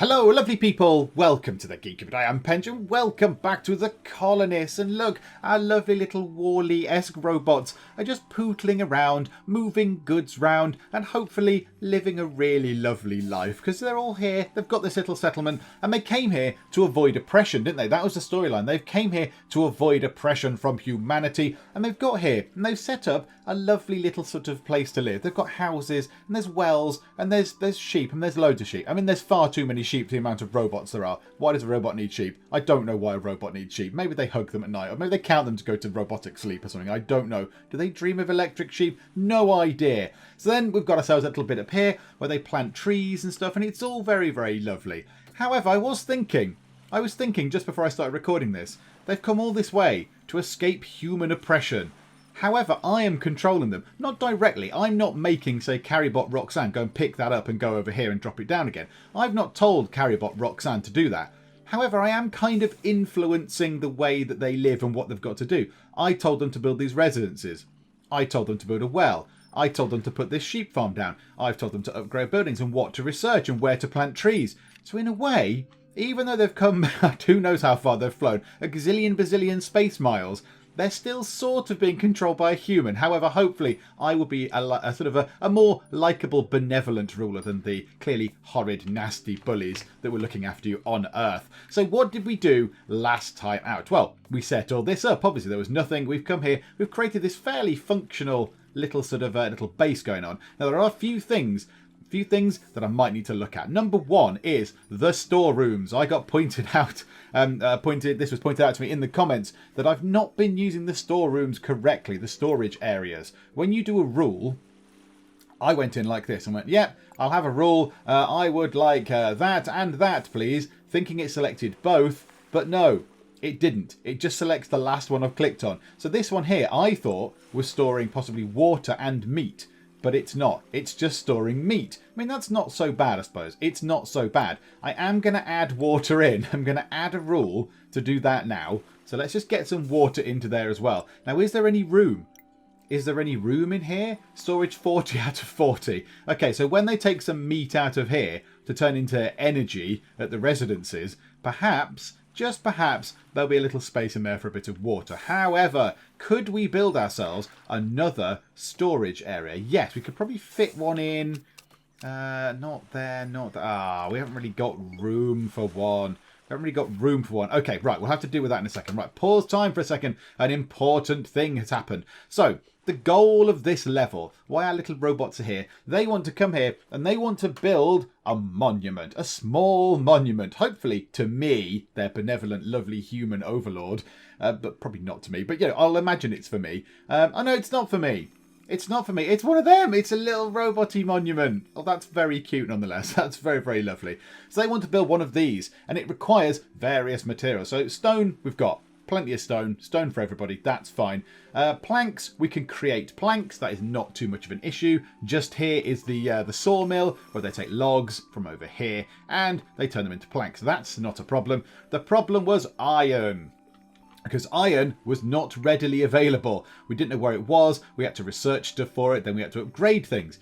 Hello, lovely people. Welcome to the Geek, but I am Pension. Welcome back to the Colonists. And look, our lovely little Wall-E-esque robots are just pootling around, moving goods round, and hopefully living a really lovely life. Because they're all here, they've got this little settlement, and they came here to avoid oppression, didn't they? That was the storyline. They came here to avoid oppression from humanity, and they've got here, and they've set up a lovely little sort of place to live. They've got houses, and there's wells, and there's sheep, and there's loads of sheep. I mean, there's far too many sheep for the amount of robots there are. Why does a robot need sheep? I don't know why a robot needs sheep. Maybe they hug them at night, or maybe they count them to go to robotic sleep or something. I don't know. Do they dream of electric sheep? No idea. So then we've got ourselves a little bit up here where they plant trees and stuff, and it's all very, very lovely. However, I was thinking just before I started recording this, they've come all this way to escape human oppression. However, I am controlling them. Not directly. I'm not making, say, Carrybot Roxanne go and pick that up and go over here and drop it down again. I've not told Carrybot Roxanne to do that. However, I am kind of influencing the way that they live and what they've got to do. I told them to build these residences. I told them to build a well. I told them to put this sheep farm down. I've told them to upgrade buildings and what to research and where to plant trees. So in a way, even though they've come, who knows how far they've flown, a gazillion bazillion space miles, they're still sort of being controlled by a human. However, hopefully I will be a sort of a more likeable, benevolent ruler than the clearly horrid, nasty bullies that were looking after you on Earth. So what did we do last time out? Well, we set all this up. Obviously, there was nothing. We've come here. We've created this fairly functional little sort of little base going on. Now, there are a few things that I might need to look at. Number one is the storerooms. I got pointed out, this was pointed out to me in the comments, that I've not been using the storerooms correctly, the storage areas. When you do a rule, I went in like this and went, yep, I'll have a rule. I would like that and that, please, thinking it selected both, but no. It didn't. It just selects the last one I've clicked on. So this one here, I thought, was storing possibly water and meat. But it's not. It's just storing meat. I mean, that's not so bad, I suppose. It's not so bad. I am going to add water in. I'm going to add a rule to do that now. So let's just get some water into there as well. Now, is there any room? Is there any room in here? Storage 40 out of 40. Okay, so when they take some meat out of here to turn into energy at the residences, perhaps, just perhaps, there'll be a little space in there for a bit of water. However, could we build ourselves another storage area? Yes, we could probably fit one in. Not there, not there. Ah, we haven't really got room for one. Okay, right, we'll have to deal with that in a second. Right, pause time for a second. An important thing has happened. So, the goal of this level, why our little robots are here, they want to come here and they want to build a monument, a small monument, hopefully to me, their benevolent, lovely human overlord, but probably not to me. But, I'll imagine it's for me. Oh, no, it's not for me. It's not for me. It's one of them. It's a little robot-y monument. Oh, that's very cute nonetheless. That's very, very lovely. So they want to build one of these, and it requires various materials. So stone, we've got plenty of stone. Stone for everybody. That's fine. Planks, we can create planks. That is not too much of an issue. Just here is the sawmill, where they take logs from over here, and they turn them into planks. That's not a problem. The problem was iron. Because iron was not readily available. We didn't know where it was. We had to research stuff for it. Then we had to upgrade things.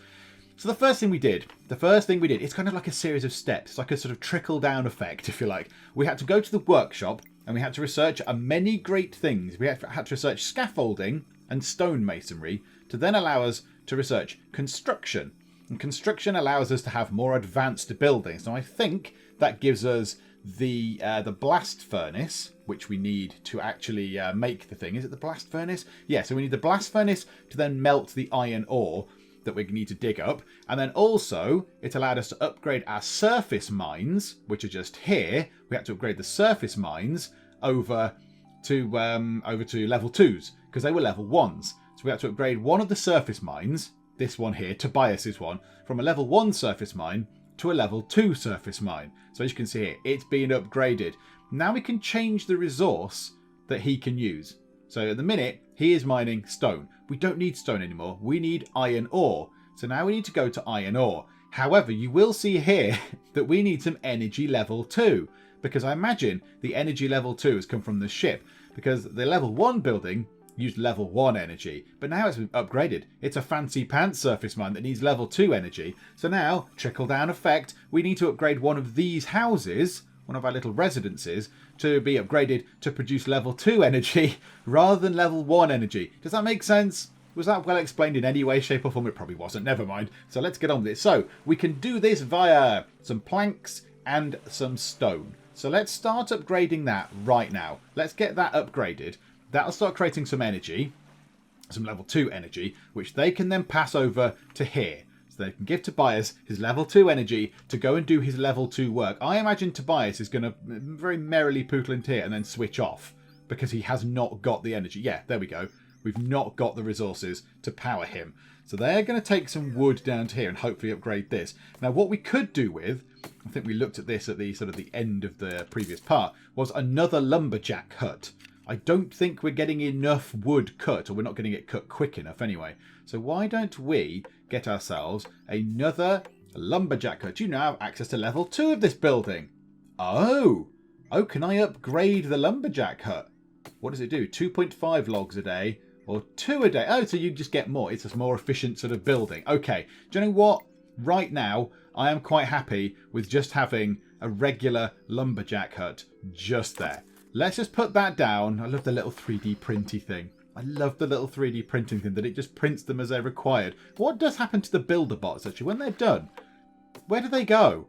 So the first thing we did, it's kind of like a series of steps. It's like a sort of trickle-down effect, if you like. We had to go to the workshop and we had to research many great things. We had to research scaffolding and stonemasonry to then allow us to research construction. And construction allows us to have more advanced buildings. So I think that gives us the blast furnace, which we need to actually make the thing. Is it the blast furnace? Yeah, so we need the blast furnace to then melt the iron ore that we need to dig up. And then also, it allowed us to upgrade our surface mines, which are just here. We had to upgrade the surface mines over to level 2s, because they were level 1s. So we had to upgrade one of the surface mines, this one here, Tobias's one, from a level 1 surface mine to a level 2 surface mine. So as you can see here, it's been upgraded. Now we can change the resource that he can use. So at the minute, he is mining stone. We don't need stone anymore. We need iron ore. So now we need to go to iron ore. However, you will see here that we need some energy level 2. Because I imagine the energy level 2 has come from the ship. Because the level 1 building used level 1 energy. But now it's been upgraded. It's a fancy pants surface mine that needs level 2 energy. So now, trickle down effect, we need to upgrade one of these houses, one of our little residences, to be upgraded to produce level 2 energy rather than level 1 energy. Does that make sense? Was that well explained in any way, shape or form? It probably wasn't. Never mind. So let's get on with it. So we can do this via some planks and some stone. So let's start upgrading that right now. Let's get that upgraded. That'll start creating some energy, some level 2 energy, which they can then pass over to here. So they can give Tobias his level 2 energy to go and do his level 2 work. I imagine Tobias is going to very merrily pootle into here and then switch off because he has not got the energy. Yeah, there we go. We've not got the resources to power him. So they're going to take some wood down to here and hopefully upgrade this. Now what we could do with, I think we looked at this at the sort of the end of the previous part, was another lumberjack hut. I don't think we're getting enough wood cut, or we're not getting it cut quick enough anyway. So why don't we get ourselves another lumberjack hut? You now have access to level 2 of this building. Oh, can I upgrade the lumberjack hut? What does it do? 2.5 logs a day. Or 2 a day. Oh, so you just get more. It's a more efficient sort of building. Okay. Do you know what? Right now, I am quite happy with just having a regular lumberjack hut just there. Let's just put that down. I love the little 3D printy thing. I love the little 3D printing thing that it just prints them as they're required. What does happen to the builder bots actually when they're done? Where do they go?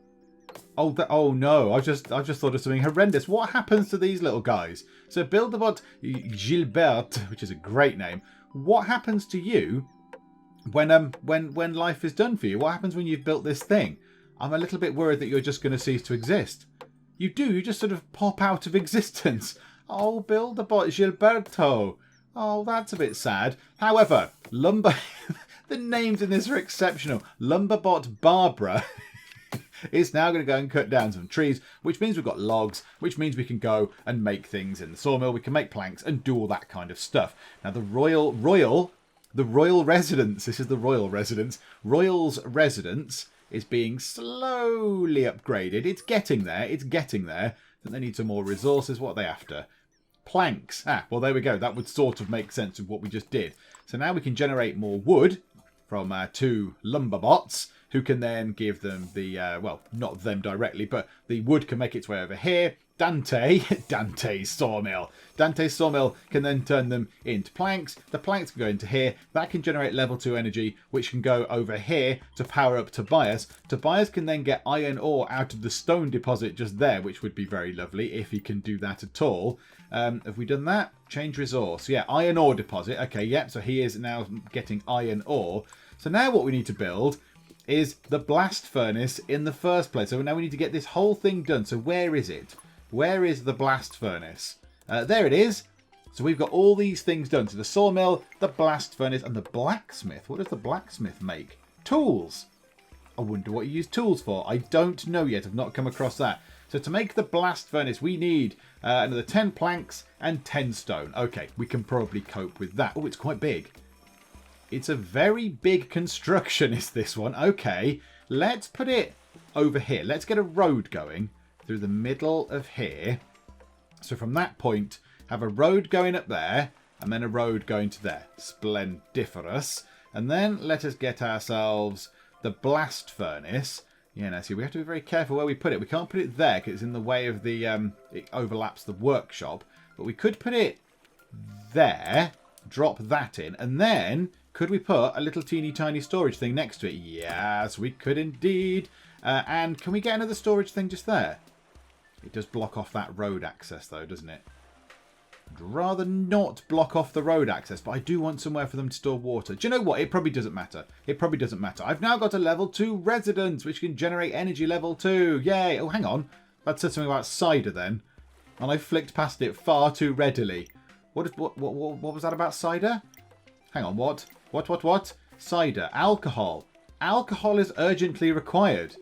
Oh no, I've just thought of something horrendous. What happens to these little guys? So Builderbot Gilbert, which is a great name, what happens to you when life is done for you? What happens when you've built this thing? I'm a little bit worried that you're just going to cease to exist. You just sort of pop out of existence. Oh, Builderbot Gilberto. Oh, that's a bit sad. However, the names in this are exceptional. Lumberbot Barbara is now going to go and cut down some trees, which means we've got logs, which means we can go and make things in the sawmill. We can make planks and do all that kind of stuff. Now the royal residence, this is the royal residence. Royal's residence is being slowly upgraded. It's getting there. I think they need some more resources. What are they after? Planks. Well, there we go. That would sort of make sense of what we just did. So now we can generate more wood from 2 lumber bots, who can then give them the, well, not them directly, but the wood can make its way over here. Dante's sawmill. Dante's sawmill can then turn them into planks. The planks can go into here. That can generate level 2 energy, which can go over here to power up Tobias. Tobias can then get iron ore out of the stone deposit just there, which would be very lovely if he can do that at all. Have we done that? Change resource. Yeah, iron ore deposit. Okay, yep, so he is now getting iron ore. So now what we need to build is the blast furnace in the first place. So now we need to get this whole thing done. So where is it? Where is the blast furnace? There it is. So we've got all these things done. So the sawmill, the blast furnace, and the blacksmith. What does the blacksmith make? Tools. I wonder what you use tools for. I don't know yet. I've not come across that. So to make the blast furnace, we need another 10 planks and 10 stone. Okay, we can probably cope with that. Oh, it's quite big. It's a very big construction, is this one. Okay, let's put it over here. Let's get a road going through the middle of here. So from that point, have a road going up there, and then a road going to there. Splendiferous. And then let us get ourselves the blast furnace. Yeah, now see, we have to be very careful where we put it. We can't put it there because it's in the way of the, it overlaps the workshop. But we could put it there, drop that in, and then could we put a little teeny tiny storage thing next to it? Yes, we could indeed. And can we get another storage thing just there? It does block off that road access though, doesn't it? I'd rather not block off the road access, but I do want somewhere for them to store water. Do you know what? It probably doesn't matter. It probably doesn't matter. I've now got a level 2 residence, which can generate energy level 2. Yay. Oh, hang on. That said something about cider then. And I flicked past it far too readily. What was that about cider? Hang on, what? What? Cider. Alcohol. Alcohol is urgently required.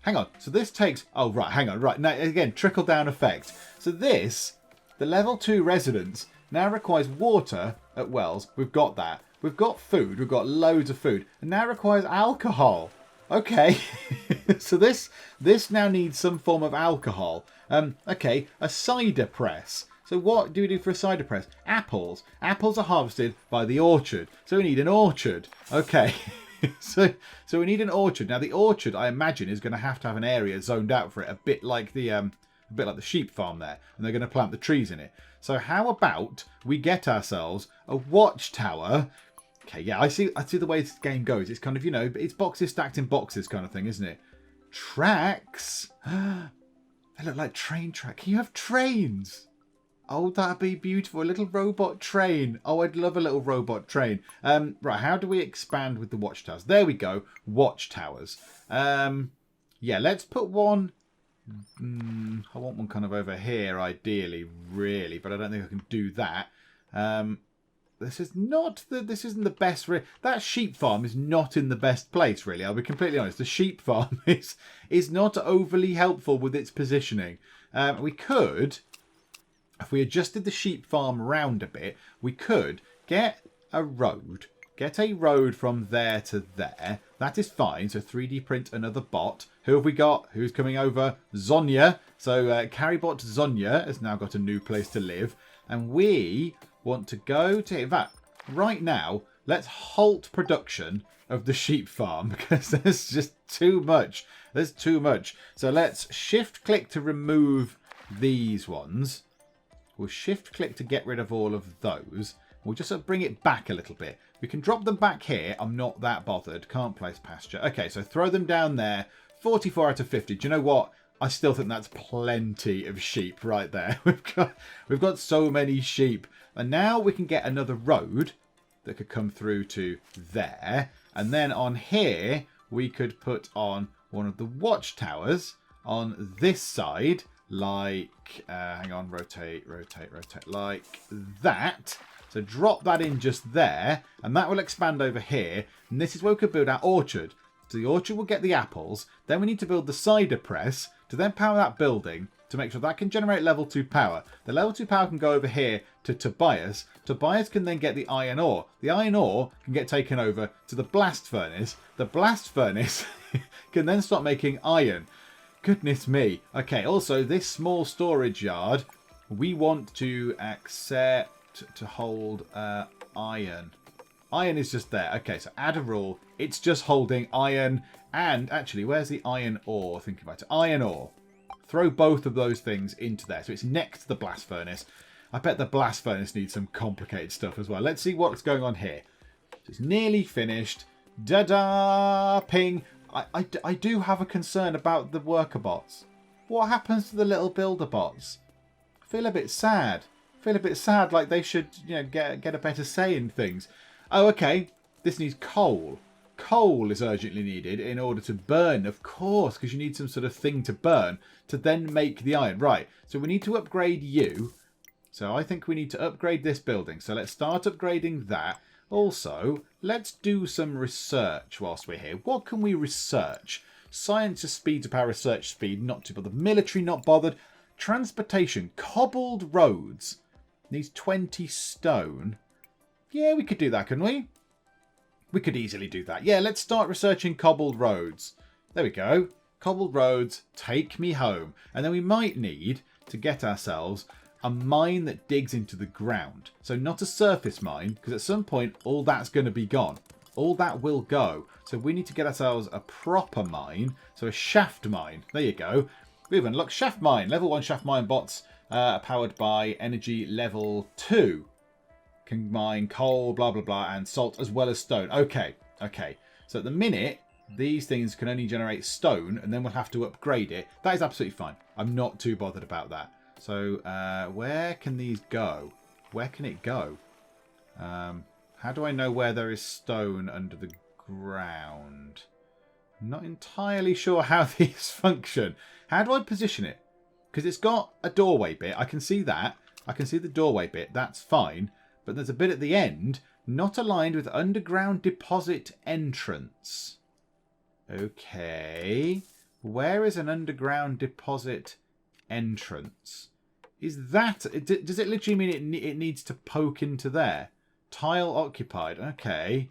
Hang on. So this takes... Oh, right. Hang on. Right. Now, again, trickle-down effect. So this, the level 2 residence, now requires water at wells. We've got that. We've got food. We've got loads of food. And now requires alcohol. Okay. So this now needs some form of alcohol. Okay. A cider press. So what do we do for a cider press? Apples. Apples are harvested by the orchard. So we need an orchard. Okay. so we need an orchard. Now the orchard, I imagine, is going to have an area zoned out for it, a bit like the sheep farm there, and they're going to plant the trees in it. So how about we get ourselves a watchtower? Okay, yeah, I see the way this game goes. It's kind of, it's boxes stacked in boxes kind of thing, isn't it? Tracks. They look like train tracks. Can you have trains? Oh, that'd be beautiful. A little robot train. Oh, I'd love a little robot train. Right, how do we expand with the watchtowers? There we go. Watchtowers. Yeah, let's put one. I want one kind of over here, ideally, really, but I don't think I can do that. This isn't the best. That sheep farm is not in the best place, really. I'll be completely honest. The sheep farm is not overly helpful with its positioning. We could, if we adjusted the sheep farm around a bit, we could get a road. Get a road from there to there. That is fine. So 3D print another bot. Who have we got? Who's coming over? Zonya. So Carrybot Zonya has now got a new place to live. And we want to go to... In fact, right now, let's halt production of the sheep farm because there's just too much. There's too much. So let's shift-click to remove these ones. We'll shift-click to get rid of all of those. We'll just sort of bring it back a little bit. We can drop them back here. I'm not that bothered. Can't place pasture. Okay, so throw them down there. 44 out of 50. Do you know what? I still think that's plenty of sheep right there. We've got so many sheep. And now we can get another road that could come through to there. And then on here, we could put on one of the watchtowers on this side. Like, hang on, rotate, like that. So drop that in just there, and that will expand over here. And this is where we could build our orchard. So the orchard will get the apples. Then we need to build the cider press to then power that building to make sure that can generate level 2 power. The level 2 power can go over here to Tobias. Tobias can then get the iron ore. The iron ore can get taken over to the blast furnace. The blast furnace can then start making iron. Goodness me. Okay, also this small storage yard, we want to accept to hold iron. Iron is just there. Okay, so add a rule. It's just holding iron. And actually, where's the iron ore? Think about it. Iron ore. Throw both of those things into there. So it's next to the blast furnace. I bet the blast furnace needs some complicated stuff as well. Let's see what's going on here. So it's nearly finished. Da-da! Ping. I do have a concern about the worker bots. What happens to the little builder bots? I feel a bit sad. Like they should, get a better say in things. Oh, okay. This needs coal. Coal is urgently needed in order to burn, of course, because you need some sort of thing to burn to then make the iron. Right. So we need to upgrade you. So I think we need to upgrade this building. So let's start upgrading that. Also, let's do some research whilst we're here. What can we research? Science is speed up our research speed, not too bothered. Military, not bothered. Transportation, cobbled roads. Needs 20 stone. Yeah, we could do that, couldn't we? We could easily do that. Yeah, let's start researching cobbled roads. There we go. Cobbled roads, take me home. And then we might need to get ourselves a mine that digs into the ground. So not a surface mine, because at some point all that's going to be gone. All that will go. So we need to get ourselves a proper mine. So a shaft mine. There you go. We've unlocked shaft mine. Level 1 shaft mine bots powered by energy level 2. Can mine coal, blah, blah, blah, and salt as well as stone. Okay. So at the minute, these things can only generate stone, and then we'll have to upgrade it. That is absolutely fine. I'm not too bothered about that. So where can these go? Where can it go? How do I know where there is stone under the ground? I'm not entirely sure how these function. How do I position it? Because it's got a doorway bit. I can see that. I can see the doorway bit. That's fine. But there's a bit at the end not aligned with underground deposit entrance. Okay. Where is an underground deposit entrance? Is that... Does it literally mean it needs to poke into there? Tile occupied. Okay.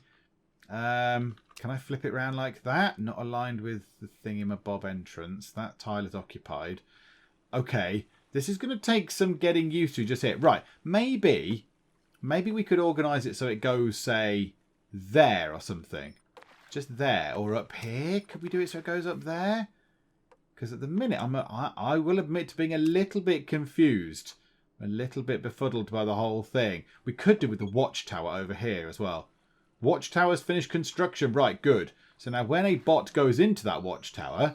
Can I flip it around like that? Not aligned with the thingamabob entrance. That tile is occupied. Okay. This is going to take some getting used to just here. Right, maybe we could organise it so it goes, say, there or something. Just there or up here. Could we do it so it goes up there? Because at the minute, I will admit to being a little bit confused. A little bit befuddled by the whole thing. We could do with the watchtower over here as well. Watchtower's finished construction. Right, good. So now when a bot goes into that watchtower...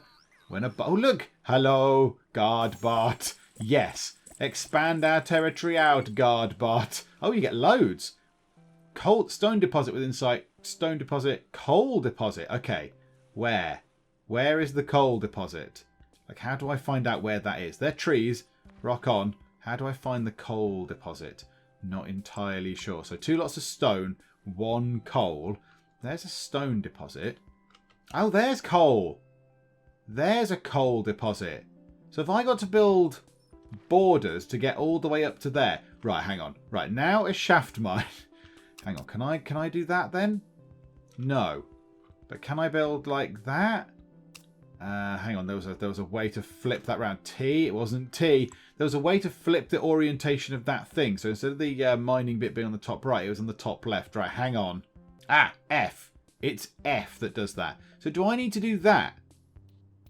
Oh, look! Hello, guard bot. Yes. Expand our territory out, guard bot. Oh, you get loads. Coal, stone deposit within sight. Stone deposit. Coal deposit. Okay. Where? Where is the coal deposit? Like, how do I find out where that is? They're trees. Rock on. How do I find the coal deposit? Not entirely sure. So 2 lots of stone, 1 coal. There's a stone deposit. Oh, there's coal. There's a coal deposit. So if I got to build borders to get all the way up to there. Right, hang on. Right, now a shaft mine. Hang on, can I do that then? No. But can I build like that? Hang on, there was a way to flip that round. T, it wasn't T. There was a way to flip the orientation of that thing. So instead of the mining bit being on the top right, it was on the top left. Right, hang on. Ah, F. It's F that does that. So do I need to do that?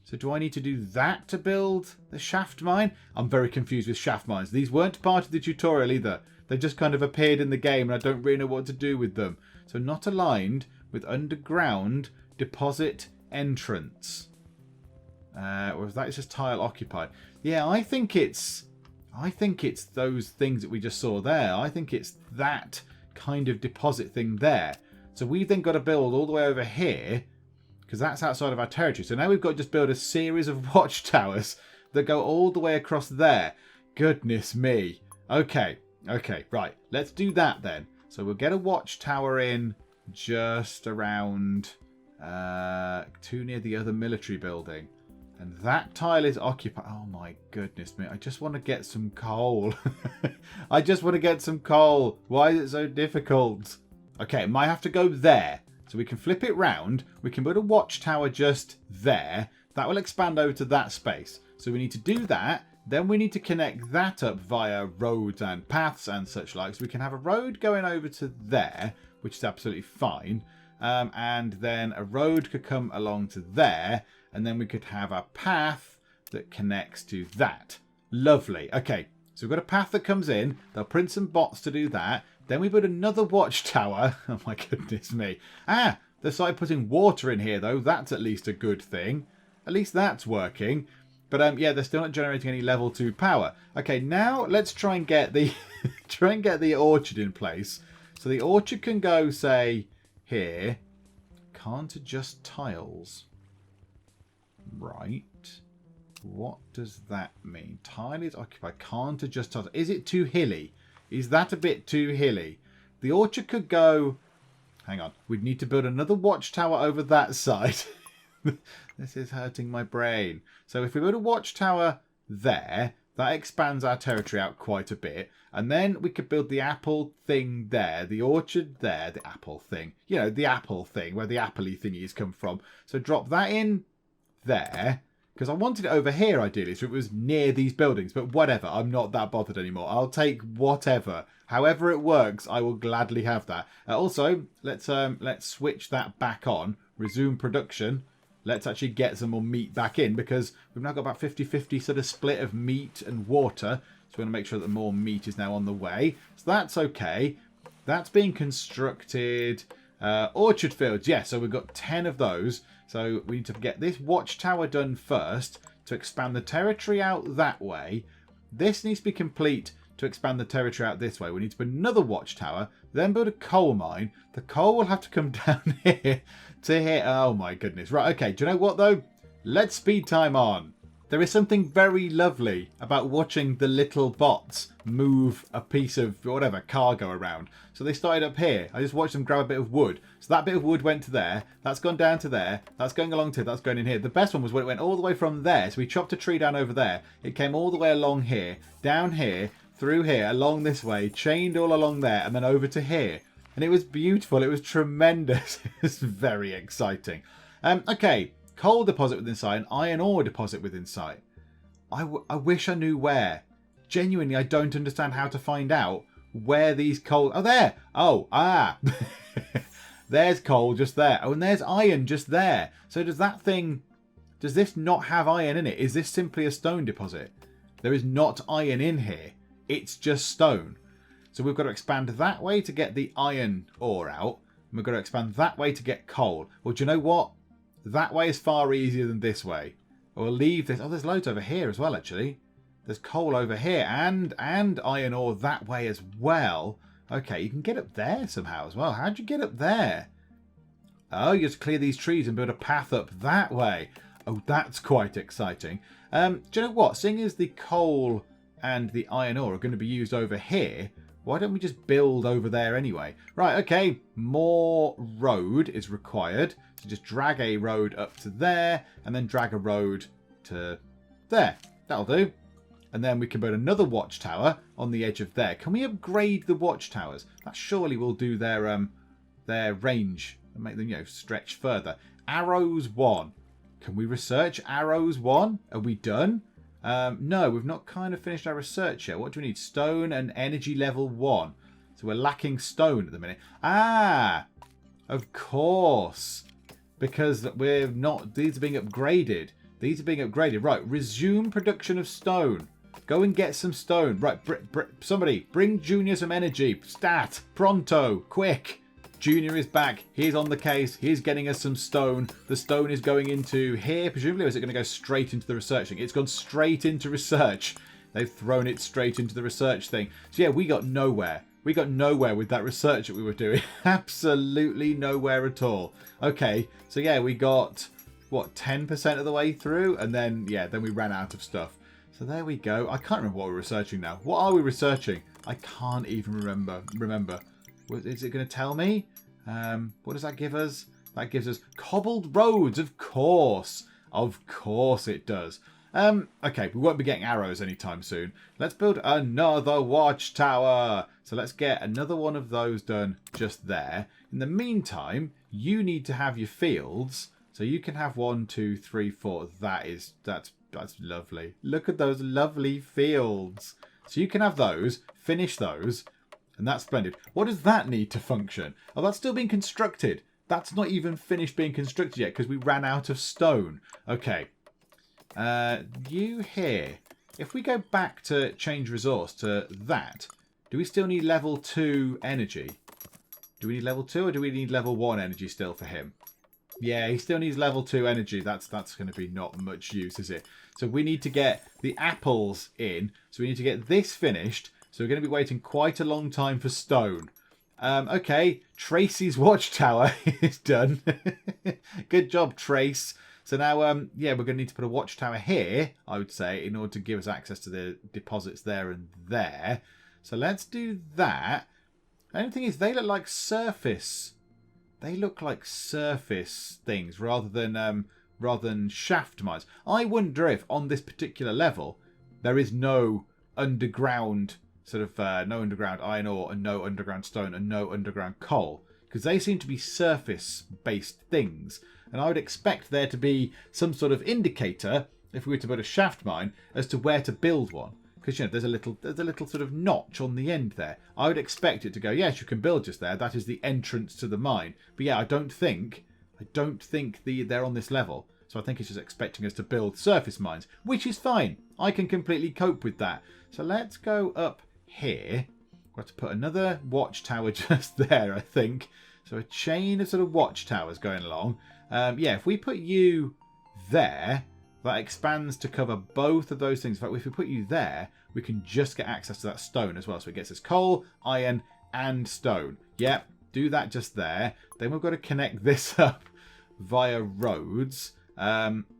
So do I need to do that to build the shaft mine? I'm very confused with shaft mines. These weren't part of the tutorial either. They just kind of appeared in the game and I don't really know what to do with them. So not aligned with underground deposit entrance. Or is that just tile occupied? Yeah, I think it's those things that we just saw there. I think it's that kind of deposit thing there. So we've then got to build all the way over here because that's outside of our territory. So now we've got to just build a series of watchtowers that go all the way across there. Goodness me. Okay, right. Let's do that then. So we'll get a watchtower in just around too near the other military building. And that tile is occupied. Oh my goodness me. I just want to get some coal. I just want to get some coal. Why is it so difficult? Okay, it might have to go there. So we can flip it round. We can put a watchtower just there. That will expand over to that space. So we need to do that. Then we need to connect that up via roads and paths and such like. So we can have a road going over to there, which is absolutely fine. And then a road could come along to there. And then we could have a path that connects to that. Lovely. Okay, so we've got a path that comes in. They'll print some bots to do that. Then we put another watchtower. Oh my goodness me. Ah, they started putting water in here though. That's at least a good thing. At least that's working. But yeah, they're still not generating any level 2 power. Okay, now let's try and get the the orchard in place. So the orchard can go, say, here. Can't adjust tiles. Right. What does that mean? Tile is occupied. Can't adjust tiles. Is it too hilly? Is that a bit too hilly? The orchard could go... Hang on. We'd need to build another watchtower over that side. This is hurting my brain. So if we build a watchtower there, that expands our territory out quite a bit. And then we could build the apple thing there, the orchard there, the apple thing. You know, the apple thing, where the apple-y thingies come from. So drop that in there. Because I wanted it over here, ideally, so it was near these buildings. But whatever, I'm not that bothered anymore. I'll take whatever. However it works, I will gladly have that. Also, let's switch that back on. Resume production. Let's actually get some more meat back in. Because we've now got about 50-50 sort of split of meat and water. So we're going to make sure that more meat is now on the way. So that's okay. That's being constructed. Orchard fields. Yeah, so we've got 10 of those. So we need to get this watchtower done first to expand the territory out that way. This needs to be complete to expand the territory out this way. We need to put another watchtower, then build a coal mine. The coal will have to come down here to here. Oh my goodness. Right, okay. Do you know what though? Let's speed time on. There is something very lovely about watching the little bots move a piece of whatever cargo around. So they started up here. I just watched them grab a bit of wood. So that bit of wood went to there. That's gone down to there. That's going along to that's going in here. The best one was when it went all the way from there. So we chopped a tree down over there. It came all the way along here, down here, through here, along this way, chained all along there, and then over to here. And it was beautiful. It was tremendous. It was very exciting. Okay. Coal deposit within sight and iron ore deposit within sight. I wish I knew where. genuinely, I don't understand how to find out where these coal... Oh, there! Oh, ah! There's coal just there. Oh, and there's iron just there. So does that thing... Does this not have iron in it? Is this simply a stone deposit? There is not iron in here. It's just stone. So we've got to expand that way to get the iron ore out. And we've got to expand that way to get coal. Well, do you know what? That way is far easier than this way. We'll leave this... Oh, there's loads over here as well, actually. There's coal over here and iron ore that way as well. Okay, you can get up there somehow as well. How'd you get up there? Oh, you just clear these trees and build a path up that way. Oh, that's quite exciting. Do you know what? Seeing as the coal and the iron ore are going to be used over here, why don't we just build over there anyway? Right, okay. More road is required. So just drag a road up to there and then drag a road to there. That'll do. And then we can build another watchtower on the edge of there. Can we upgrade the watchtowers? That surely will do their range and make them, stretch further. Arrows 1. Can we research arrows 1? Are we done? No, we've not kind of finished our research yet. What do we need? Stone and energy level 1. So we're lacking stone at the minute. Ah, of course. Because we're not... These are being upgraded. These are being upgraded. Right, resume production of stone. Go and get some stone. Right, somebody, bring Junior some energy. Stat, pronto, quick. Junior is back. He's on the case. He's getting us some stone. The stone is going into here, presumably, or is it going to go straight into the research thing? It's gone straight into research. They've thrown it straight into the research thing. So yeah, we got nowhere. We got nowhere with that research that we were doing. Absolutely nowhere at all. Okay, so yeah, we got, what, 10% of the way through? And then, yeah, then we ran out of stuff. So there we go. I can't remember what we're researching now. What are we researching? I can't even remember. Is it going to tell me? What does that give us? That gives us cobbled roads, of course. Of course it does. Okay, we won't be getting arrows anytime soon. Let's build another watchtower. So let's get another one of those done just there. In the meantime, you need to have your fields. So you can have 1, 2, 3, 4. That's lovely. Look at those lovely fields. So you can have those, finish those, and that's splendid. What does that need to function? Oh, that's still being constructed. That's not even finished being constructed yet because we ran out of stone. Okay. You here. If we go back to change resource to that, do we still need level 2 energy? Do we need level 2 or do we need level 1 energy still for him? Yeah, he still needs level 2 energy. That's going to be not much use, is it? So we need to get the apples in. So we need to get this finished. So we're going to be waiting quite a long time for stone. Okay, Tracy's watchtower is done. Good job, Trace. So now, yeah, we're going to need to put a watchtower here, I would say, in order to give us access to the deposits there and there. So let's do that. The only thing is, they look like surface. They look like surface things rather than shaft mines. I wonder if on this particular level there is no underground no underground iron ore and no underground stone and no underground coal, because they seem to be surface-based things. And I would expect there to be some sort of indicator, if we were to build a shaft mine, as to where to build one. Because, there's a little sort of notch on the end there. I would expect it to go, yes, you can build just there. That is the entrance to the mine. But yeah, I don't think they're on this level. So I think it's just expecting us to build surface mines, which is fine. I can completely cope with that. So let's go up here. We've got to put another watchtower just there, I think. So a chain of sort of watchtowers going along. Yeah, if we put you there, that expands to cover both of those things. In fact, if we put you there, we can just get access to that stone as well. So it gets us coal, iron, and stone. Yep, do that just there. Then we've got to connect this up via roads.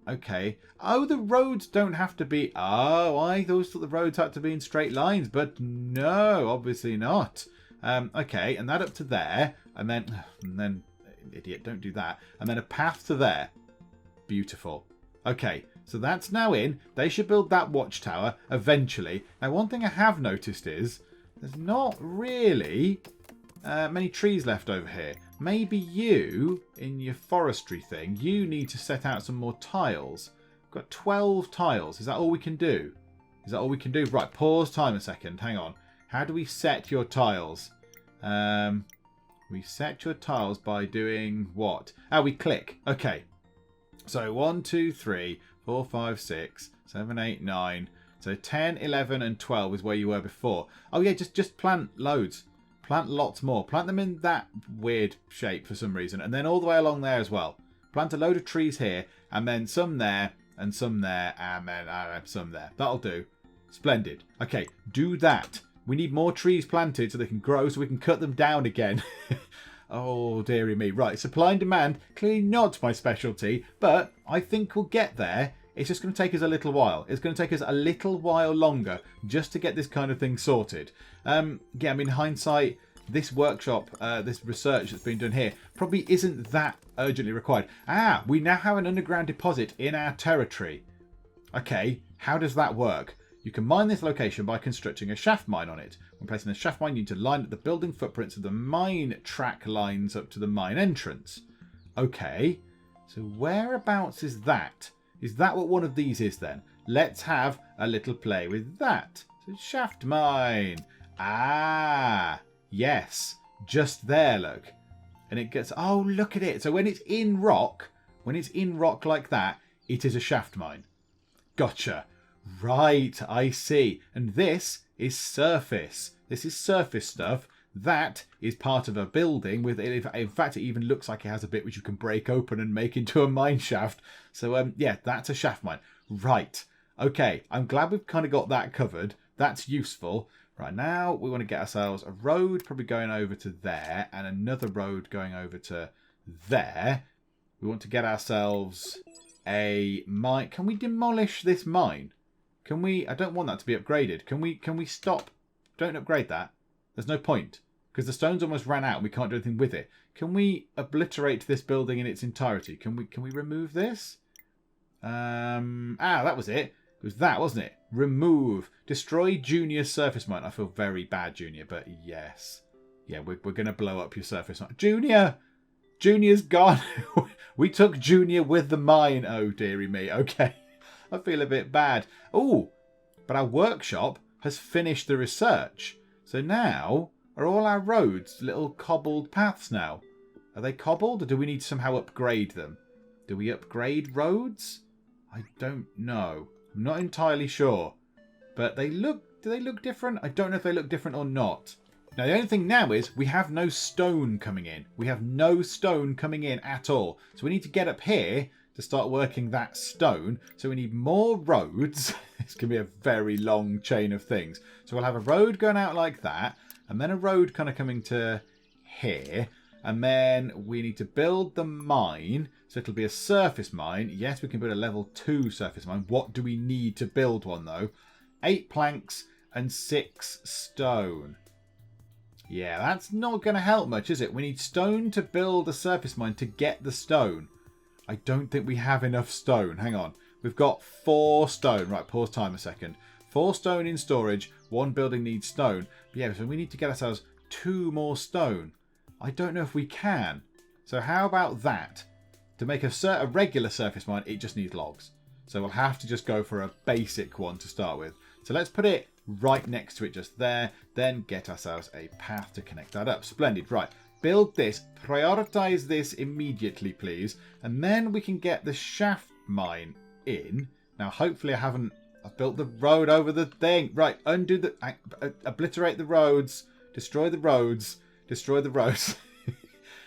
Okay. Oh, the roads don't have to be... Oh, I thought the roads had to be in straight lines, but no, obviously not. Okay, and that up to there, and then, idiot, don't do that. And then a path to there. Beautiful. Okay, so that's now in. They should build that watchtower eventually. Now, one thing I have noticed is there's not really many trees left over here. Maybe you, in your forestry thing, you need to set out some more tiles. We've got 12 tiles. Is that all we can do? Is that all we can do? Right, pause time a second. Hang on. How do we set your tiles? We set your tiles by doing what? Oh, we click. Okay. So 1, 2, 3, 4, 5, 6, 7, 8, 9. So 10, 11 and 12 is where you were before. Oh yeah, just plant loads. Plant lots more. Plant them in that weird shape for some reason. And then all the way along there as well. Plant a load of trees here. And then some there. And some there. And then some there. That'll do. Splendid. Okay, do that. We need more trees planted so they can grow so we can cut them down again. Oh, dearie me. Right, supply and demand. Clearly not my specialty. But I think we'll get there. It's just going to take us a little while. It's going to take us a little while longer just to get this kind of thing sorted. Yeah, I mean, hindsight, this workshop, this research that's been done here probably isn't that urgently required. Ah, we now have an underground deposit in our territory. Okay, how does that work? You can mine this location by constructing a shaft mine on it. When placing a shaft mine, you need to line up the building footprints of the mine track lines up to the mine entrance. Okay, so whereabouts is that? Is that what one of these is then? Let's have a little play with that. So shaft mine. Ah, yes. Just there, look. And it gets... Oh, look at it. So when it's in rock like that, it is a shaft mine. Gotcha. Right, I see. And this is surface. This is surface stuff. That is part of a building with, in fact, it even looks like it has a bit which you can break open and make into a mine shaft. So, yeah, that's a shaft mine. Right. Okay, I'm glad we've kind of got that covered. That's useful. Right, now we want to get ourselves a road probably going over to there and another road going over to there. We want to get ourselves a mine. Can we demolish this mine? Can we... I don't want that to be upgraded. Can we stop? Don't upgrade that. There's no point. Because the stones almost ran out and we can't do anything with it. Can we obliterate this building in its entirety? Can we remove this? That was it. It was that, wasn't it? Remove. Destroy Junior's surface mine. I feel very bad, Junior, but yes. Yeah, we're going to blow up your surface mine. Junior! Junior's gone. We took Junior with the mine. Oh, dearie me. Okay. I feel a bit bad. Oh, but our workshop has finished the research. So now, are all our roads little cobbled paths now? Are they cobbled or do we need to somehow upgrade them? Do we upgrade roads? I don't know. I'm not entirely sure. But do they look different? I don't know if they look different or not. Now, the only thing now is we have no stone coming in. We have no stone coming in at all. So we need to get up here to start working that stone. So we need more roads. It's going to be a very long chain of things. So we'll have a road going out like that. And then a road kind of coming to here. And then we need to build the mine. So it'll be a surface mine. Yes, we can build a level 2 surface mine. What do we need to build one though? 8 planks and 6 stone. Yeah, that's not going to help much, is it? We need stone to build a surface mine to get the stone. I don't think we have enough stone. Hang on. We've got 4 stone. Right, pause time a second. 4 stone in storage. 1 building needs stone. But yeah, so we need to get ourselves 2 more stone. I don't know if we can. So how about that? To make a regular surface mine, it just needs logs. So we'll have to just go for a basic one to start with. So let's put it right next to it just there. Then get ourselves a path to connect that up. Splendid. Right. Build this. Prioritize this immediately, please. And then we can get the shaft mine in. Now, hopefully I've built the road over the thing. Right. Undo the... obliterate the roads. Destroy the roads. Destroy the roads.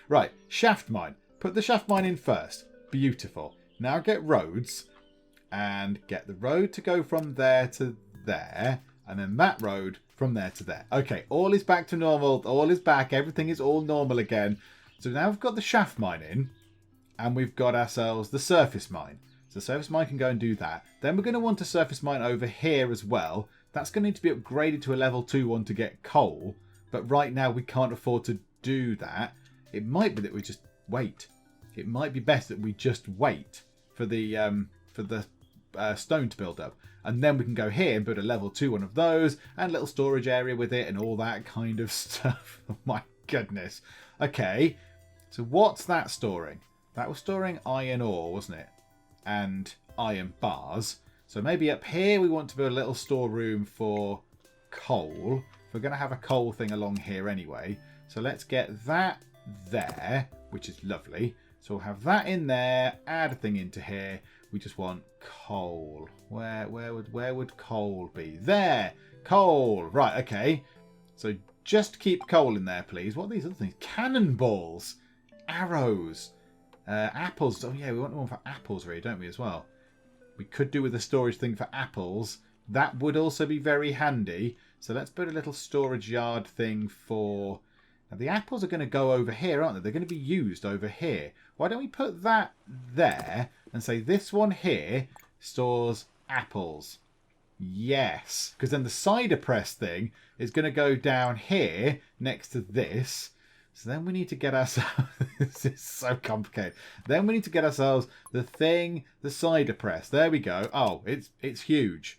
Right. Shaft mine. Put the shaft mine in first. Beautiful. Now get roads. And get the road to go from there to there. And then that road from there to there. Okay, all is back to normal. All is back. Everything is all normal again. So now we've got the shaft mine in. And we've got ourselves the surface mine. So the surface mine can go and do that. Then we're going to want a surface mine over here as well. That's going to need to be upgraded to a level 2 one to get coal. But right now we can't afford to do that. It might be that we just wait. It might be best that we just wait for the stone to build up. And then we can go here and build a level 2 one of those. And a little storage area with it and all that kind of stuff. Oh my goodness. Okay. So what's that storing? That was storing iron ore, wasn't it? And iron bars. So maybe up here we want to build a little storeroom for coal. We're going to have a coal thing along here anyway. So let's get that there, which is lovely. So we'll have that in there, add a thing into here. We just want coal. Where would coal be? There! Coal! Right, okay. So just keep coal in there, please. What are these other things? Cannonballs! Arrows! Apples. Oh yeah, we want one for apples really, don't we, as well? We could do with a storage thing for apples. That would also be very handy. So let's put a little storage yard thing for... Now the apples are going to go over here, aren't they? They're going to be used over here. Why don't we put that there and say this one here stores apples? Yes. Because then the cider press thing is going to go down here next to this. So then we need to get ourselves... This is so complicated. Then we need to get ourselves the thing, the cider press. There we go. Oh, it's huge.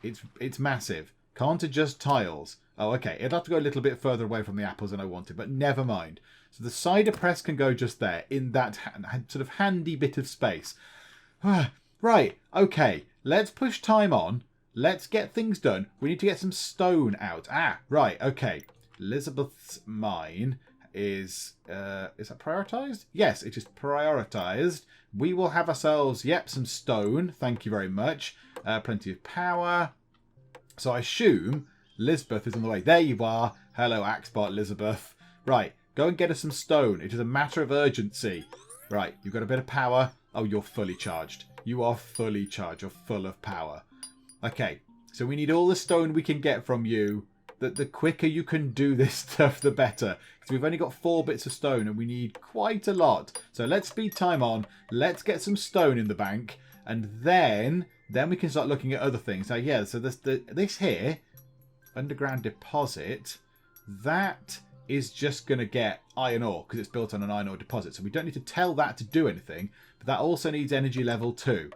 It's massive. Can't adjust tiles. Oh, okay. It'd have to go a little bit further away from the apples than I wanted, but never mind. So the cider press can go just there, in that sort of handy bit of space. Right. Okay. Let's push time on. Let's get things done. We need to get some stone out. Right. Okay. Elizabeth's mine is that prioritized? Yes, it is prioritized. We will have ourselves, yep, some stone. Thank you very much. Plenty of power. So I assume Elizabeth is on the way. There you are. Hello, Axbot Elizabeth. Right, go and get us some stone. It is a matter of urgency. Right, you've got a bit of power. Oh, you're fully charged. You are fully charged. You're full of power. Okay, so we need all the stone we can get from you. The quicker you can do this stuff, the better. Because we've only got 4 bits of stone and we need quite a lot. So let's speed time on. Let's get some stone in the bank. And then we can start looking at other things. Now, yeah, so this here, underground deposit, that is just going to get iron ore because it's built on an iron ore deposit. So we don't need to tell that to do anything. But that also needs energy level 2.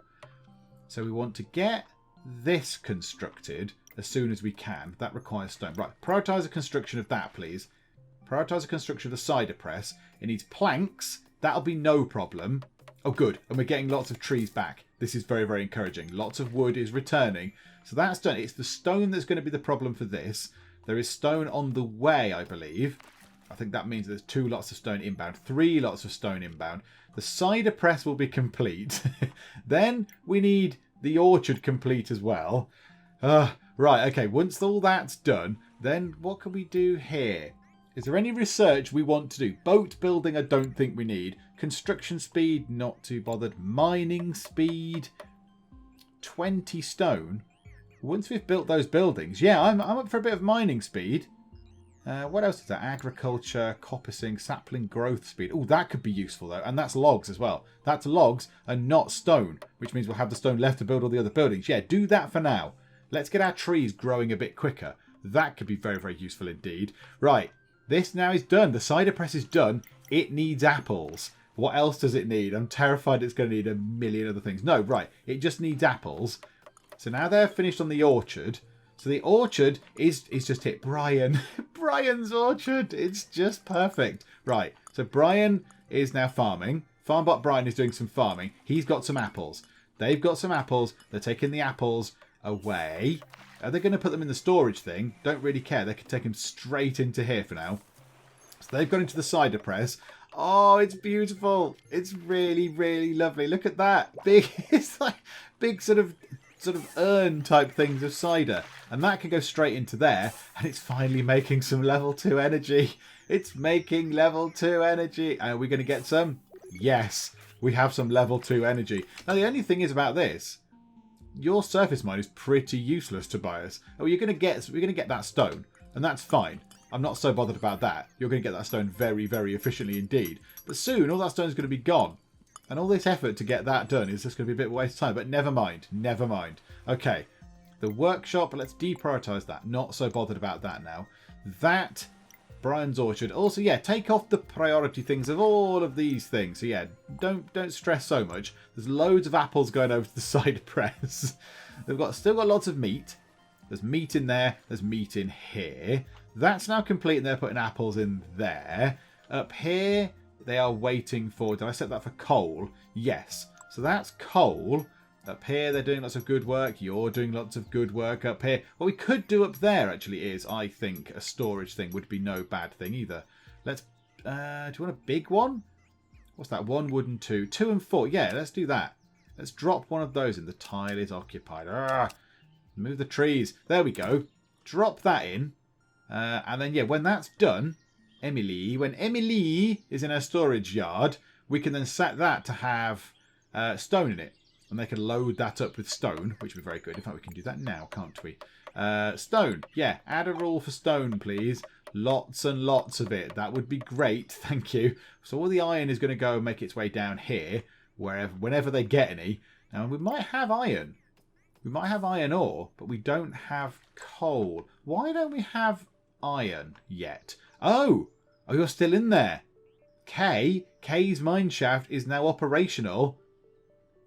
So we want to get this constructed as soon as we can. That requires stone. Right, prioritise the construction of that, please. Prioritise the construction of the cider press. It needs planks. That'll be no problem. Oh, good. And we're getting lots of trees back. This is very, very encouraging. Lots of wood is returning. So that's done. It's the stone that's going to be the problem for this. There is stone on the way, I believe. I think that means there's 2 lots of stone inbound. 3 lots of stone inbound. The cider press will be complete. Then we need the orchard complete as well. Right, okay. Once all that's done, then what can we do here? Is there any research we want to do? Boat building, I don't think we need. Construction speed, not too bothered. Mining speed, 20 stone. Once we've built those buildings, yeah, I'm up for a bit of mining speed. What else is that? Agriculture, coppicing, sapling growth speed. Oh, that could be useful though. And that's logs as well. That's logs and not stone, which means we'll have the stone left to build all the other buildings. Yeah, do that for now. Let's get our trees growing a bit quicker. That could be very, very useful indeed. Right, this now is done. The cider press is done. It needs apples. What else does it need? I'm terrified it's going to need a million other things. No, right, it just needs apples. So now they're finished on the orchard. So the orchard is just hit. Brian. Brian's orchard. It's just perfect. Right, so Brian is now farming. Farmbot Brian is doing some farming. He's got some apples. They've got some apples. They're taking the apples away. Are they going to put them in the storage thing? Don't really care. They can take them straight into here for now. So they've gone into the cider press. Oh, it's beautiful. It's really, really lovely. Look at that. Big, it's like big sort of urn type things of cider. And that can go straight into there. And it's finally making some level 2 energy. It's making level 2 energy. Are we going to get some? Yes, we have some level 2 energy. Now, the only thing is about this. Your surface mine is pretty useless, Tobias. Oh, we're going to get that stone. And that's fine. I'm not so bothered about that. You're going to get that stone very, very efficiently indeed. But soon, all that stone is going to be gone. And all this effort to get that done is just going to be a bit of a waste of time. But never mind. Never mind. Okay. The workshop, let's deprioritize that. Not so bothered about that now. That, Brian's orchard. Also, yeah, take off the priority things of all of these things. So, yeah, don't stress so much. There's loads of apples going over to the cider press. They've still got lots of meat. There's meat in there. There's meat in here. That's now complete, and they're putting apples in there. Up here, they are waiting for... Did I set that for coal? Yes. So that's coal. Up here, they're doing lots of good work. You're doing lots of good work up here. What we could do up there, actually, is, I think, a storage thing would be no bad thing either. Let's... do you want a big one? What's that? 1 wooden 2. 2 and 4. Yeah, let's do that. Let's drop one of those in. The tile is occupied. Move the trees. There we go. Drop that in. And then, yeah, when that's done, when Emily is in her storage yard, we can then set that to have stone in it. And they can load that up with stone, which would be very good. In fact, we can do that now, can't we? Stone. Yeah, add a rule for stone, please. Lots and lots of it. That would be great. Thank you. So all the iron is going to go and make its way down here, whenever they get any. Now, we might have iron. We might have iron ore, but we don't have coal. Why don't we have iron yet? Oh, you're still in there. K's mine shaft is now operational.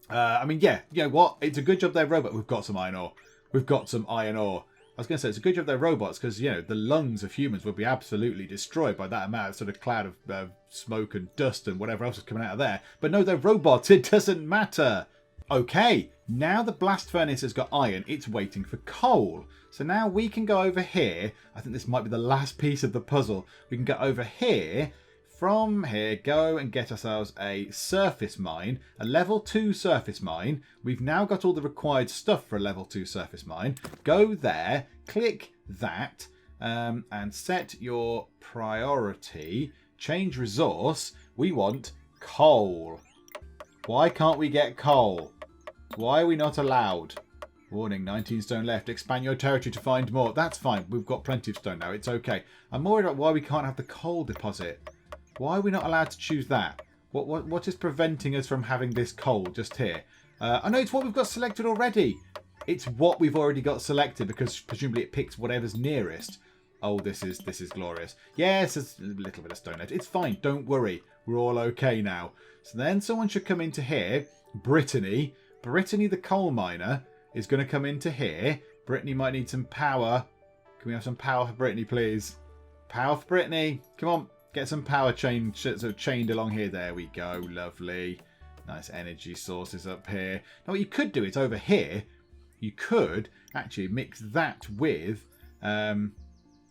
I mean, yeah, you know what? It's a good job they're robot. We've got some iron ore. We've got some iron ore. I was going to say, it's a good job they're robots because, you know, the lungs of humans would be absolutely destroyed by that amount of sort of cloud of smoke and dust and whatever else is coming out of there. But no, they're robots. It doesn't matter. Okay, now the blast furnace has got iron. It's waiting for coal. So now we can go over here. I think this might be the last piece of the puzzle. We can go over here. From here, go and get ourselves a surface mine, a level 2 surface mine. We've now got all the required stuff for a level 2 surface mine. Go there, click that, and set your priority. Change resource. We want coal. Why can't we get coal? Why are we not allowed? Warning, 19 stone left. Expand your territory to find more. That's fine. We've got plenty of stone now. It's okay. I'm worried about why we can't have the coal deposit. Why are we not allowed to choose that? What is preventing us from having this coal just here? I know it's what we've got selected already. It's what we've already got selected because presumably it picks whatever's nearest. Oh, this is glorious. Yes, there's a little bit of stone left. It's fine. Don't worry. We're all okay now. So then someone should come into here. Brittany the coal miner is going to come into here. Brittany might need some power. Can we have some power for Brittany, please? Power for Brittany. Come on. Get some power chained along here. There we go. Lovely. Nice energy sources up here. Now what you could do is over here, you could actually mix that with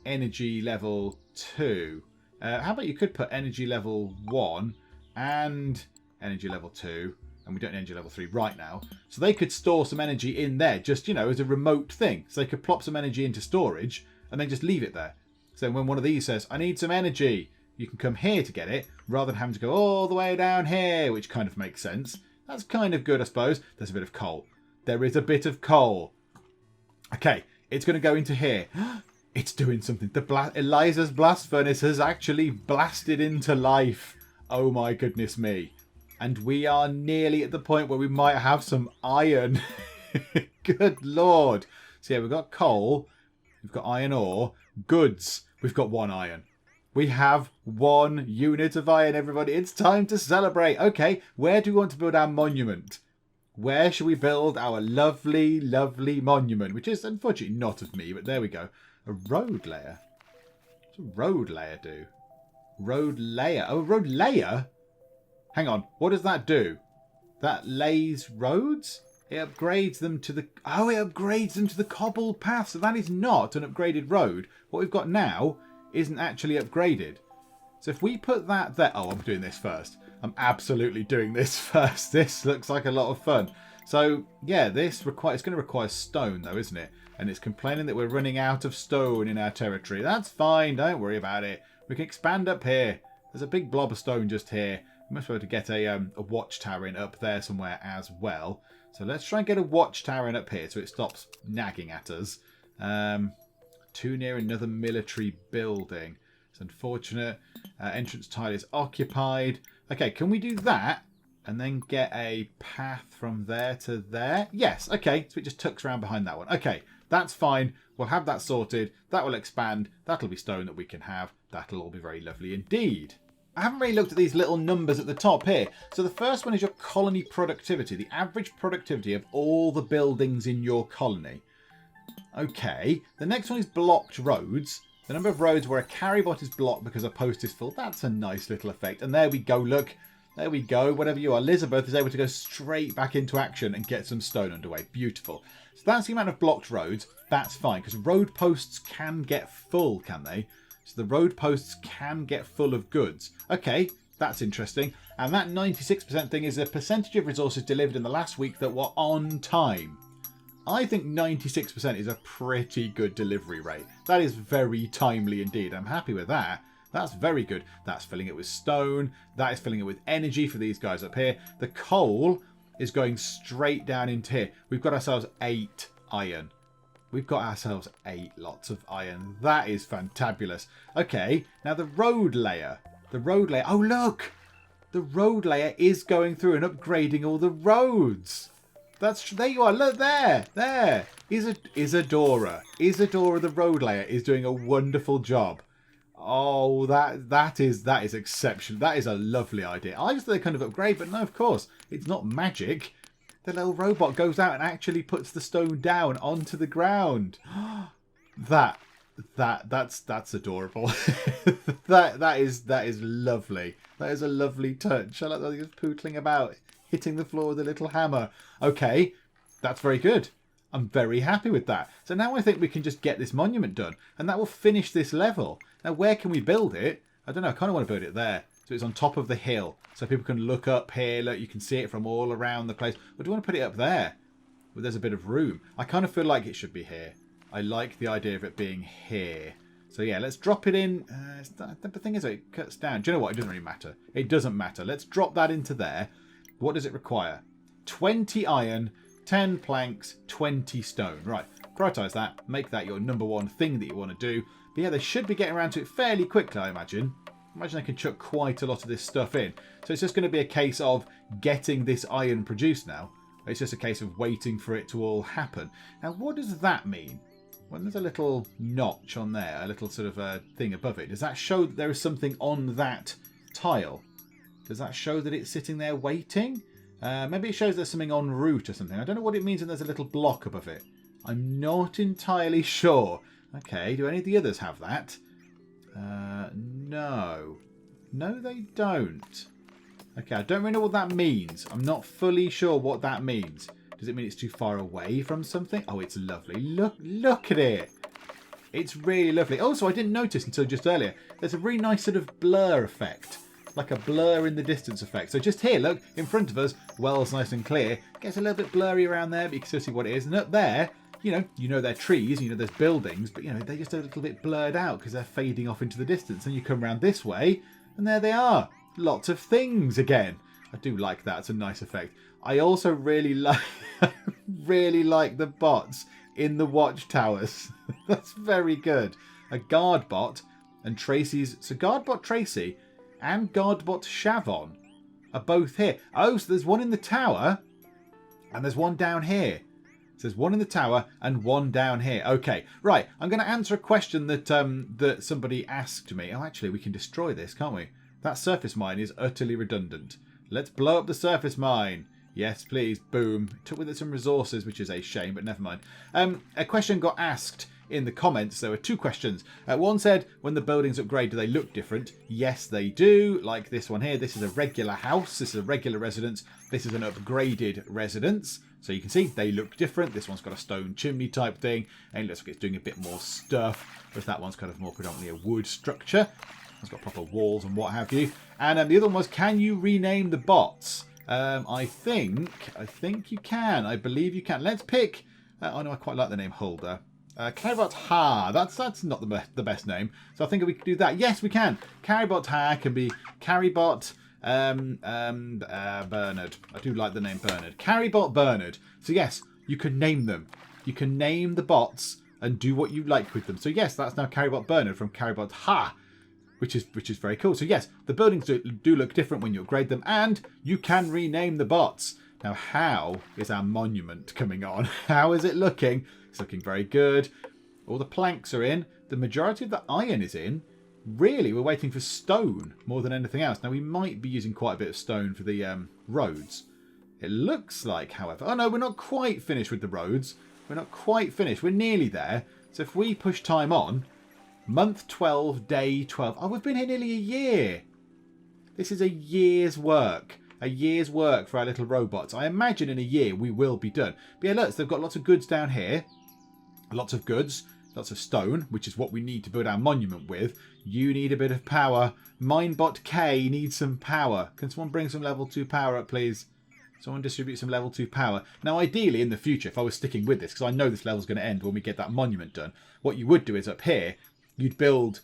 energy level 2. How about you could put energy level 1 and energy level 2. And we don't need energy level 3 right now. So they could store some energy in there just, you know, as a remote thing. So they could plop some energy into storage and then just leave it there. So when one of these says, I need some energy, you can come here to get it, rather than having to go all the way down here, which kind of makes sense. That's kind of good, I suppose. There's a bit of coal. There is a bit of coal. Okay, it's going to go into here. It's doing something. Eliza's blast furnace has actually blasted into life. Oh my goodness me. And we are nearly at the point where we might have some iron. Good lord. So yeah, we've got coal. We've got iron ore. Goods. We've got 1 iron. We have 1 unit of iron, everybody. It's time to celebrate. Okay, where do we want to build our monument? Where shall we build our lovely, lovely monument? Which is unfortunately not of me, but there we go. A road layer. What's a road layer do? Road layer. Oh, road layer? Hang on. What does that do? That lays roads? It upgrades them to the... Oh, it upgrades them to the cobbled path. So that is not an upgraded road. What we've got now isn't actually upgraded. So if we put that there... Oh, I'm doing this first. I'm absolutely doing this first. This looks like a lot of fun. So, yeah, it's going to require stone, though, isn't it? And it's complaining that we're running out of stone in our territory. That's fine. Don't worry about it. We can expand up here. There's a big blob of stone just here. We must be able to get a watchtower in up there somewhere as well. So let's try and get a watchtower in up here so it stops nagging at us. Too near another military building. It's unfortunate. Entrance tile is occupied. Okay, can we do that and then get a path from there to there? Yes, okay. So it just tucks around behind that one. Okay, that's fine. We'll have that sorted. That will expand. That'll be stone that we can have. That'll all be very lovely indeed. I haven't really looked at these little numbers at the top here. So the first one is your colony productivity, the average productivity of all the buildings in your colony. Okay, the next one is blocked roads. The number of roads where a carry bot is blocked because a post is full. That's a nice little effect. And there we go, look. There we go. Whatever you are. Elizabeth is able to go straight back into action and get some stone underway. Beautiful. So that's the amount of blocked roads. That's fine, because road posts can get full, can they? So the road posts can get full of goods. Okay, that's interesting. And that 96% thing is a percentage of resources delivered in the last week that were on time. I think 96% is a pretty good delivery rate. That is very timely indeed. I'm happy with that. That's very good. That's filling it with stone. That is filling it with energy for these guys up here. The coal is going straight down into here. We've got ourselves 8 iron. We've got ourselves 8 lots of iron. That is fantabulous. Okay, now the road layer. The road layer. Oh, look! The road layer is going through and upgrading all the roads. There you are. Look there. There. Isadora. Isadora, the road layer, is doing a wonderful job. Oh, that is exceptional. That is a lovely idea. I just thought they kind of upgrade, but no, of course, it's not magic. The little robot goes out and actually puts the stone down onto the ground. That's adorable. that is lovely. That is a lovely touch. I like that he's pootling about, hitting the floor with a little hammer. Okay, that's very good. I'm very happy with that. So now I think we can just get this monument done, and that will finish this level. Now, where can we build it? I don't know. I kind of want to build it there. So it's on top of the hill, so people can look up here. Look, you can see it from all around the place. Or do you want to put it up there, where there's a bit of room? I kind of feel like it should be here. I like the idea of it being here. So yeah, let's drop it in. The thing is, it cuts down. Do you know what? It doesn't really matter. It doesn't matter. Let's drop that into there. What does it require? 20 iron, 10 planks, 20 stone. Right, prioritise that. Make that your number one thing that you want to do. But yeah, they should be getting around to it fairly quickly, I imagine. Imagine they can chuck quite a lot of this stuff in. So it's just going to be a case of getting this iron produced now. It's just a case of waiting for it to all happen. Now, what does that mean? When there's a little notch on there, a little sort of thing above it, does that show that there is something on that tile? Does that show that it's sitting there waiting? Maybe it shows there's something en route or something. I don't know what it means when there's a little block above it. I'm not entirely sure. Okay, do any of the others have that? No. No, they don't. Okay, I don't really know what that means. I'm not fully sure what that means. Does it mean it's too far away from something? Oh, it's lovely. Look at it. It's really lovely. Also, I didn't notice until just earlier. There's a really nice sort of blur effect. Like a blur in the distance effect. So just here, look, in front of us, well's nice and clear. Gets a little bit blurry around there, but you can still see what it is. And up there, you know they're trees, there's buildings, but they're just a little bit blurred out because they're fading off into the distance. And you come around this way, and there they are. Lots of things again. I do like that. It's a nice effect. I also really like the bots in the watchtowers. That's very good. A guard bot and Tracy's. So guard bot Tracy and guard bot Shavon are both here. Oh, so there's one in the tower and there's one down here. So there's one in the tower and one down here. Okay, right. I'm going to answer a question that that somebody asked me. Oh, actually, we can destroy this, can't we? That surface mine is utterly redundant. Let's blow up the surface mine. Yes, please. Boom. It took with it some resources, which is a shame, but never mind. A question got asked in the comments. There were 2 questions. One said, when the buildings upgrade, do they look different? Yes, they do. Like this one here. This is a regular house. This is a regular residence. This is an upgraded residence. So you can see they look different. This one's got a stone chimney type thing. And it looks like it's doing a bit more stuff. Whereas that one's kind of more predominantly a wood structure. It's got proper walls and what have you. And the other one was, can you rename the bots? I think you can. I believe you can. Let's pick. Oh no, I quite like the name Hulda. Caribot Ha. That's not the best name. So I think we can do that. Yes, we can. Caribot Ha can be Caribot Bernard. I do like the name Bernard. Caribot Bernard. So yes, you can name them. You can name the bots and do what you like with them. So yes, that's now Caribot Bernard from Caribot Ha. Which is very cool. So yes, the buildings do look different when you upgrade them, and you can rename the bots. Now, how is our monument coming on? How is it looking? It's looking very good. All the planks are in. The majority of the iron is in. Really, we're waiting for stone more than anything else. Now, we might be using quite a bit of stone for the roads. It looks like, however... Oh, no, we're not quite finished with the roads. We're not quite finished. We're nearly there. So if we push time on... Month 12, day 12. Oh, we've been here nearly a year. This is a year's work. A year's work for our little robots. I imagine in a year we will be done. But yeah, look, so they've got lots of goods down here. Lots of goods. Lots of stone, which is what we need to build our monument with. You need a bit of power. Minebot K needs some power. Can someone bring some level 2 power up, please? Someone distribute some level 2 power. Now, ideally, in the future, if I was sticking with this, because I know this level's going to end when we get that monument done, what you would do is up here, you'd build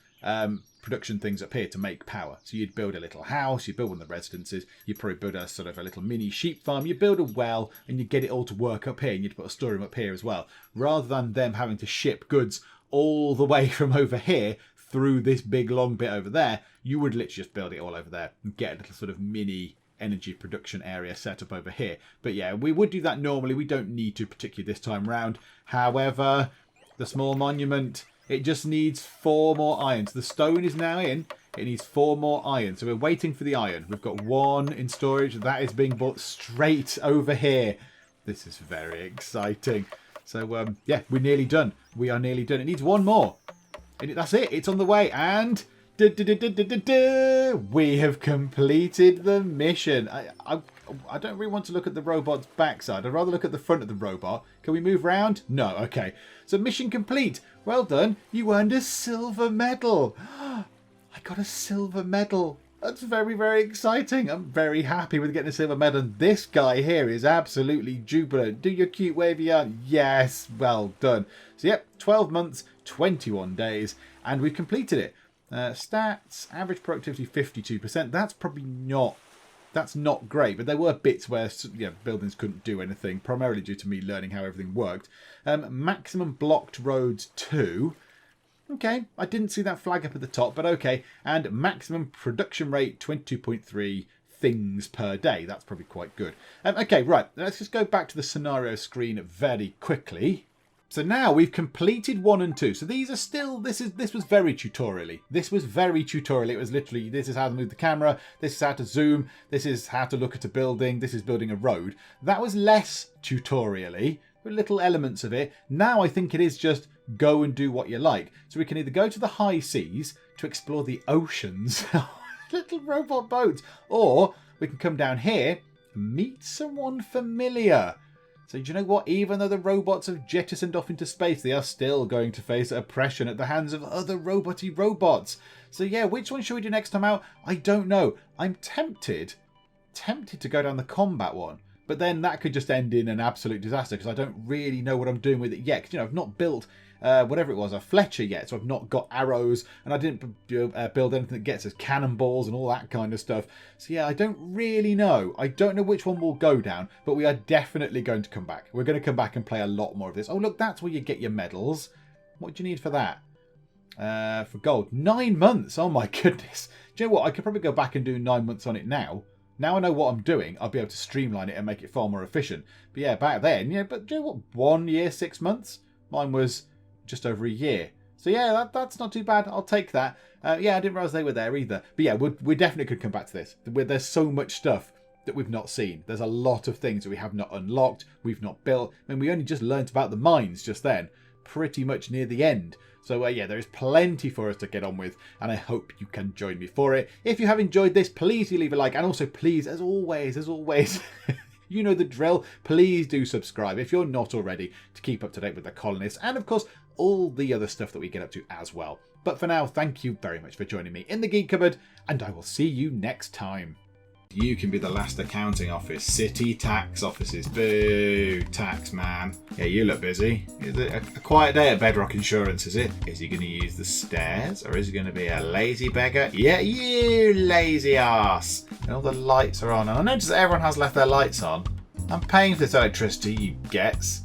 production things up here to make power. So you'd build a little house, you'd build one of the residences, you'd probably build a sort of a little mini sheep farm, you'd build a well, and you'd get it all to work up here, and you'd put a storeroom up here as well, rather than them having to ship goods all the way from over here through this big long bit over there. You would literally just build it all over there and get a little sort of mini energy production area set up over here. But yeah, we would do that normally. We don't need to, particularly this time round. However, the small monument, it just needs 4 more irons. The stone is now in. It needs 4 more iron. So we're waiting for the iron. We've got 1 in storage. That is being brought straight over here. This is very exciting. So yeah, we're nearly done. We are nearly done. It needs 1 more. And that's it. It's on the way. And we have completed the mission. I don't really want to look at the robot's backside. I'd rather look at the front of the robot. Can we move round? No. Okay. So mission complete. Well done. You earned a silver medal. I got a silver medal. That's very, very exciting. I'm very happy with getting a silver medal. And this guy here is absolutely jubilant. Do your cute wavy arm. Yes. Well done. So, yep. 12 months, 21 days. And we've completed it. Stats, average productivity 52%. That's probably not, that's not great, but there were bits where buildings couldn't do anything, primarily due to me learning how everything worked. Maximum blocked roads 2. Okay, I didn't see that flag up at the top, but okay. And maximum production rate 22.3 things per day. That's probably quite good. Okay, right. Let's just go back to the scenario screen very quickly. So now we've completed 1 and 2. So these are still, this was very tutorial-y. This was very tutorial. It was literally, this is how to move the camera, this is how to zoom, this is how to look at a building, this is building a road. That was less tutorial-y, with little elements of it. Now I think it is just go and do what you like. So we can either go to the high seas to explore the oceans, little robot boats, or we can come down here and meet someone familiar. So do you know what? Even though the robots have jettisoned off into space, they are still going to face oppression at the hands of other roboty robots. So yeah, which one should we do next time out? I don't know. I'm tempted to go down the combat one. But then that could just end in an absolute disaster because I don't really know what I'm doing with it yet. Because, I've not built whatever it was, a Fletcher yet. So I've not got arrows and I didn't build anything that gets us cannonballs and all that kind of stuff. So yeah, I don't really know. I don't know which one we'll go down, but we are definitely going to come back. We're going to come back and play a lot more of this. Oh, look, that's where you get your medals. What do you need for that? For gold. 9 months. Oh my goodness. Do you know what? I could probably go back and do 9 months on it now. Now I know what I'm doing, I'll be able to streamline it and make it far more efficient. But yeah, back then, but do you know what? 1 year, 6 months? Mine was just over a year. So yeah, that's not too bad. I'll take that. Yeah, I didn't realise they were there either. But yeah, we definitely could come back to this. There's so much stuff that we've not seen. There's a lot of things that we have not unlocked, we've not built. I mean, we only just learnt about the mines just then, pretty much near the end. So yeah, there is plenty for us to get on with, and I hope you can join me for it. If you have enjoyed this, please do leave a like, and also please, as always, you know the drill, please do subscribe if you're not already to keep up to date with the Colonists, and of course, all the other stuff that we get up to as well. But for now, thank you very much for joining me in the Geek Cupboard, and I will see you next time. You can be the last accounting office. City tax offices. Boo, tax man. Yeah, you look busy. Is it a quiet day at Bedrock Insurance, is it? Is he going to use the stairs, or is he going to be a lazy beggar? Yeah, you lazy ass. And all the lights are on. And I notice that everyone has left their lights on. I'm paying for this electricity, you gets.